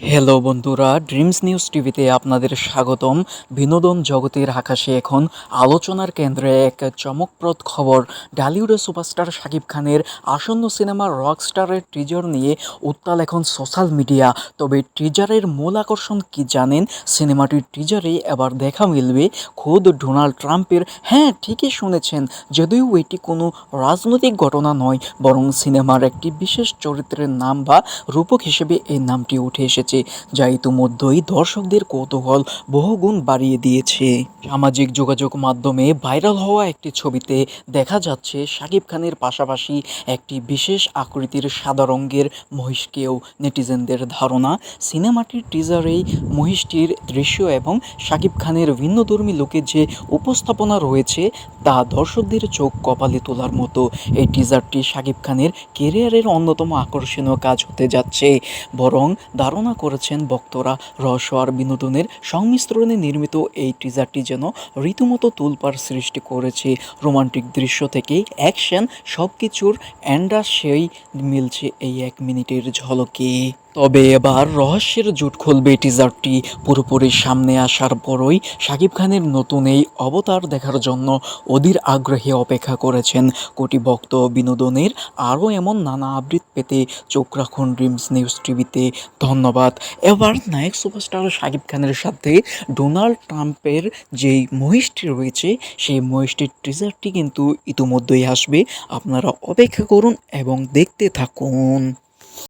Hello বন্ধুরা, dreams news টিভিতে আপনাদের স্বাগতম। বিনোদন জগতের আকাশে এখন আলোচনার কেন্দ্রে এক চমকপ্রদ খবর। ঢালিউডের সুপারস্টার শাকিব খানের আসন্ন সিনেমা রকস্টারের টিজার নিয়ে উত্তাল এখন সোশ্যাল মিডিয়া। তবে টিজারের মূল আকর্ষণ কি জানেন? সিনেমাটির টিজারে এবার দেখা মিলবে খোদ ডোনাল্ড ট্রাম্পের। হ্যাঁ, ঠিকই শুনেছেন, যদিও এটি কোনো রাজনৈতিক ঘটনা নয়, বরং সিনেমার একটি বিশেষ চরিত্রের নাম বা রূপক হিসেবে এই নামটি উঠে এসেছে, যা ইতিমধ্যেই দর্শকদের কৌতূহল বহুগুণ বাড়িয়ে দিয়েছে। সামাজিক যোগাযোগ মাধ্যমে ভাইরাল হওয়া একটি ছবিতে দেখা যাচ্ছে শাকিব খানের পাশাপাশি একটি বিশেষ আকৃতির সাদা রঙের মহিষকেও। নেটিজেনদের ধারণা, সিনেমাটির টিজারেই মহিষটির দৃশ্য এবং শাকিব খানের ভিন্নধর্মী লোকের যে উপস্থাপনা রয়েছে তা দর্শকদের চোখ কপালে তোলার মতো। এই টিজারটি শাকিব খানের কেরিয়ারের অন্যতম আকর্ষণীয় কাজ হতে যাচ্ছে। বরং ধারণা করেছেন ভক্তরা, রহস্য আর বিনোদনের সংমিশ্রণে নির্মিত এই টিজারটি যেন রীতিমতো তোলপাড় সৃষ্টি করেছে। রোমান্টিক দৃশ্য থেকে অ্যাকশন, সব কিছুর সেই মিলছে এই 1 মিনিটের ঝলকে। তবে এবার রহস্যের জুট খুলবে টিজারটি পুরোপুরি সামনে আসার পরই। শাকিব খানের নতুন এই অবতার দেখার জন্য অধীর আগ্রহে অপেক্ষা করেছেন কোটি ভক্ত। বিনোদনের আরও এমন নানা আপডেট পেতে চোখ রাখুন ড্রিমস নিউজ টিভিতে। ধন্যবাদ। এবার নায়ক সুপারস্টার শাকিব খানের সাথে ডোনাল্ড ট্রাম্পের যেই মহিষটি রয়েছে সেই মহিষটির টিজারটি কিন্তু ইতিমধ্যেই আসবে। আপনারা অপেক্ষা করুন এবং দেখতে থাকুন।